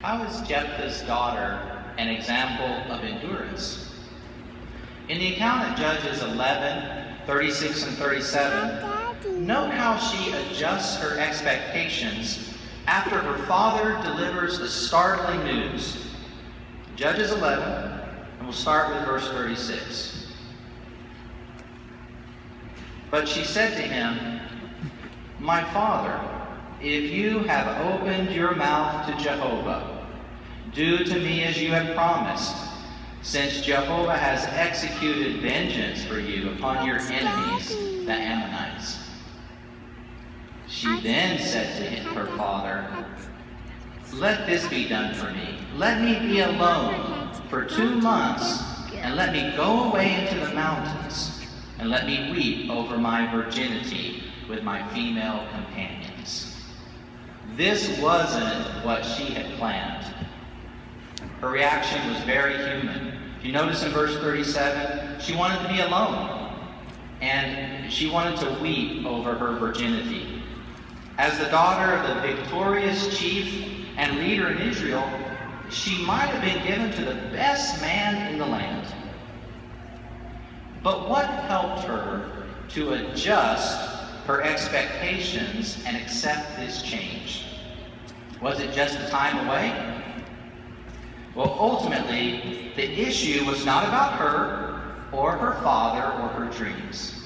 How is Jephthah's daughter an example of endurance? In the account of Judges 11:36 and 37, note how she adjusts her expectations after her father delivers the startling news. Judges 11, and we'll start with verse 36. But she said to him, "My father, if you have opened your mouth to Jehovah, do to me as you have promised, since Jehovah has executed vengeance for you upon your enemies, the Ammonites." She then said to her father, "Let this be done for me. Let me be alone for 2 months, and let me go away into the mountains, and let me weep over my virginity with my female companions." This wasn't what she had planned. Her reaction was very human. If you notice in verse 37, she wanted to be alone, and she wanted to weep over her virginity. As the daughter of the victorious chief and leader in Israel, she might have been given to the best man in the land. But what helped her to adjust her expectations and accept this change? Was it just a time away? Well, ultimately, the issue was not about her or her father or her dreams.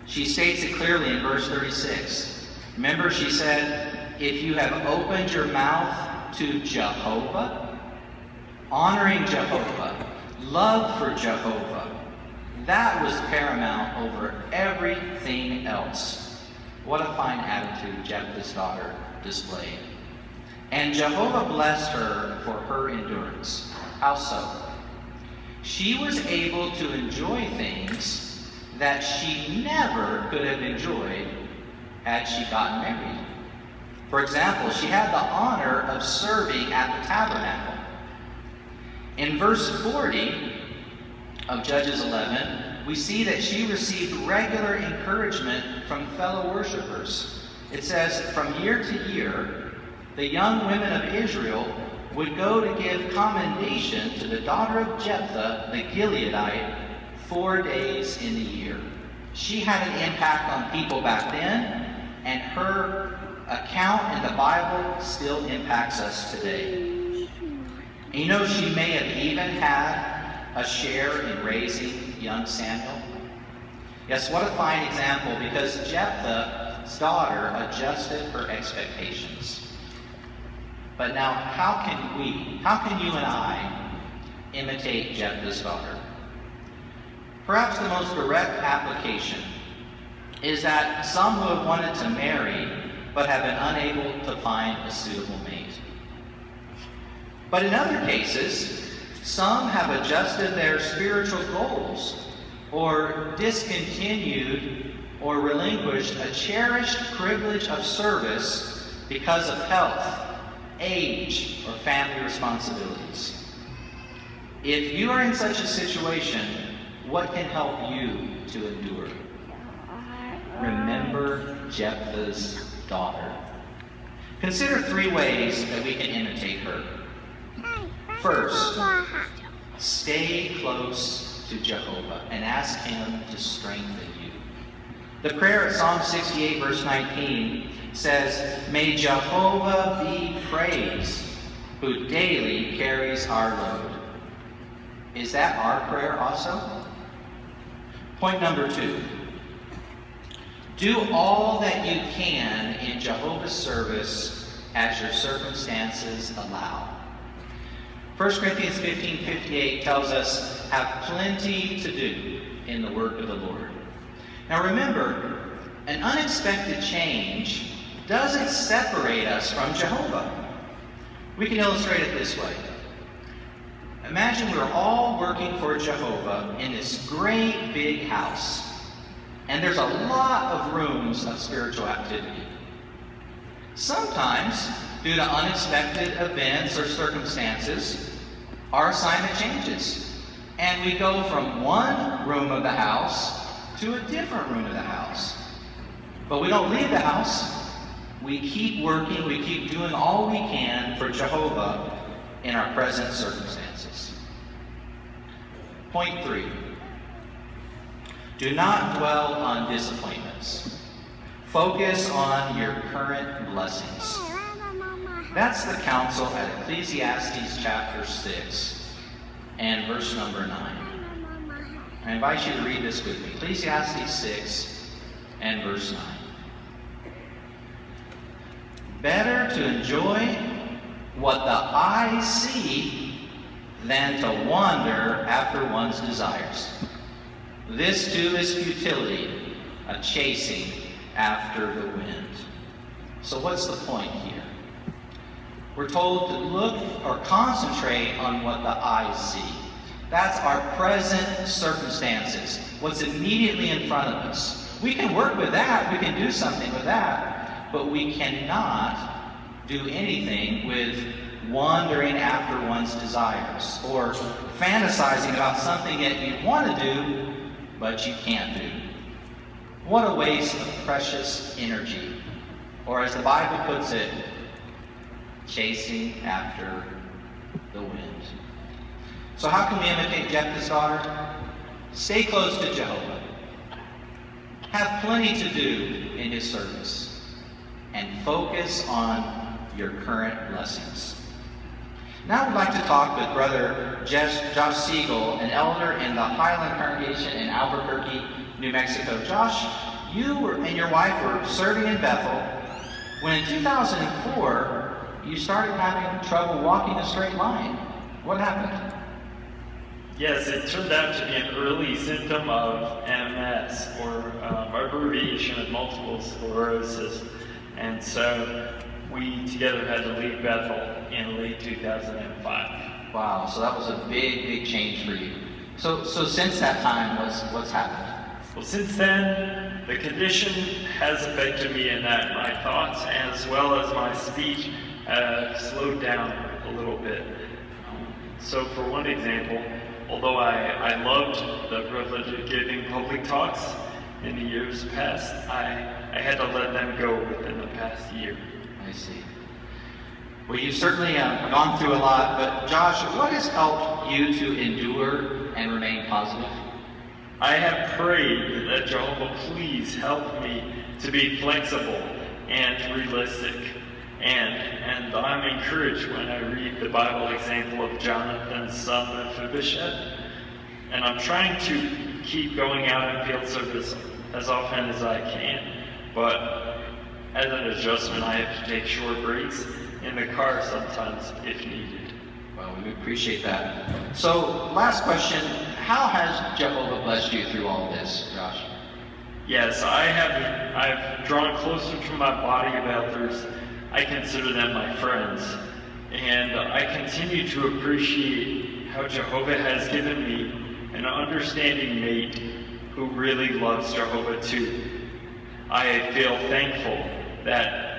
She states it clearly in verse 36. Remember, she said, "If you have opened your mouth to Jehovah," honoring Jehovah, love for Jehovah, that was paramount over everything else. What a fine attitude Jephthah's daughter displayed. And Jehovah blessed her for her endurance. How so? She was able to enjoy things that she never could have enjoyed had she gotten married. For example, she had the honor of serving at the tabernacle. In verse 40 of Judges 11, we see that she received regular encouragement from fellow worshipers. It says, from year to year, the young women of Israel would go to give commendation to the daughter of Jephthah, the Gileadite, 4 days in the year. She had an impact on people back then, and her account in the Bible still impacts us today. And you know, she may have even had a share in raising young Samuel. Yes, what a fine example, because Jephthah's daughter adjusted her expectations. But now, how can you and I imitate Jephthah's daughter? Perhaps the most direct application is that some who have wanted to marry but have been unable to find a suitable mate. But in other cases, some have adjusted their spiritual goals or discontinued or relinquished a cherished privilege of service because of health, age, or family responsibilities. If you are in such a situation, what can help you to endure? Remember Jephthah's daughter. Consider 3 ways that we can imitate her. First, stay close to Jehovah and ask him to strengthen you. The prayer at Psalm 68, verse 19 says, "May Jehovah be praised, who daily carries our load." Is that our prayer also? Point number 2. Do all that you can in Jehovah's service as your circumstances allow. 1 Corinthians 15:58 tells us, "Have plenty to do in the work of the Lord." Now remember, an unexpected change doesn't separate us from Jehovah. We can illustrate it this way. Imagine we're all working for Jehovah in this great big house, and there's a lot of rooms of spiritual activity. Sometimes, due to unexpected events or circumstances, our assignment changes, and we go from one room of the house to a different room of the house. But we don't leave the house. we keep working, we keep doing all we can for Jehovah in our present circumstances. Point 3. Do not dwell on disappointments. Focus on your current blessings. That's the counsel at Ecclesiastes chapter 6 and verse number 9. I invite you to read this with me. Ecclesiastes 6 and verse 9. Better to enjoy what the eye see than to wander after one's desires. This too is futility, a chasing after the wind. So what's the point here? We're told to look or concentrate on what the eyes see. That's our present circumstances, what's immediately in front of us. We can work with that, we can do something with that, but we cannot do anything with wandering after one's desires or fantasizing about something that you want to do, but you can't do. What a waste of precious energy. Or as the Bible puts it, chasing after the wind. So how can we imitate Jephthah's daughter? Stay close to Jehovah. Have plenty to do in his service. And focus on your current blessings. Now I'd like to talk with Brother Josh Siegel, an elder in the Highland Congregation in Albuquerque, New Mexico. Josh, you and your wife were serving in Bethel when in 2004 you started having trouble walking a straight line. What happened? Yes, it turned out to be an early symptom of MS, or abbreviation of multiple sclerosis. And so we together had to leave Bethel in late 2005. Wow, so that was a big change for you. So since that time, what's happened? Well, since then, the condition has affected me in that my thoughts as well as my speech slowed down a little bit. So for one example, although I loved the privilege of giving public talks in the years past, I had to let them go within the past year. I see. Well, you've certainly gone through a lot, but Josh, what has helped you to endure and remain positive? I have prayed that Jehovah please help me to be flexible and realistic. And I'm encouraged when I read the Bible example of Jonathan's son Mephibosheth. And I'm trying to keep going out in field service as often as I can. But as an adjustment, I have to take short breaks in the car sometimes if needed. Well, we appreciate that. So, last question. How has Jehovah blessed you through all this, Josh? Yes, I've drawn closer to my body of elders. I consider them my friends. And I continue to appreciate how Jehovah has given me an understanding mate who really loves Jehovah too. I feel thankful that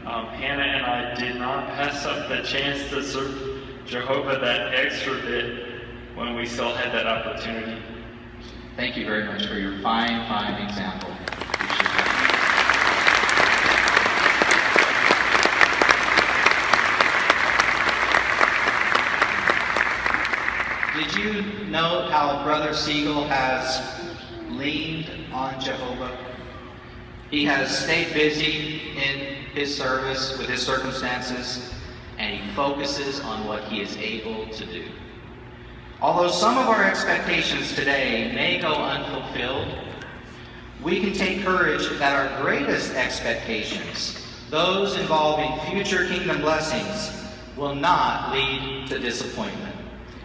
Hannah and I did not pass up the chance to serve Jehovah that extra bit when we still had that opportunity. Thank you very much for your fine example. Did you note how Brother Siegel has leaned on Jehovah? He has stayed busy in his service with his circumstances, and he focuses on what he is able to do. Although some of our expectations today may go unfulfilled, we can take courage that our greatest expectations, those involving future kingdom blessings, will not lead to disappointment.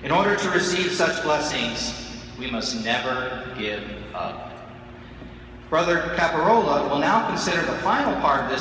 In order to receive such blessings, we must never give up. Brother Caparola will now consider the final part of this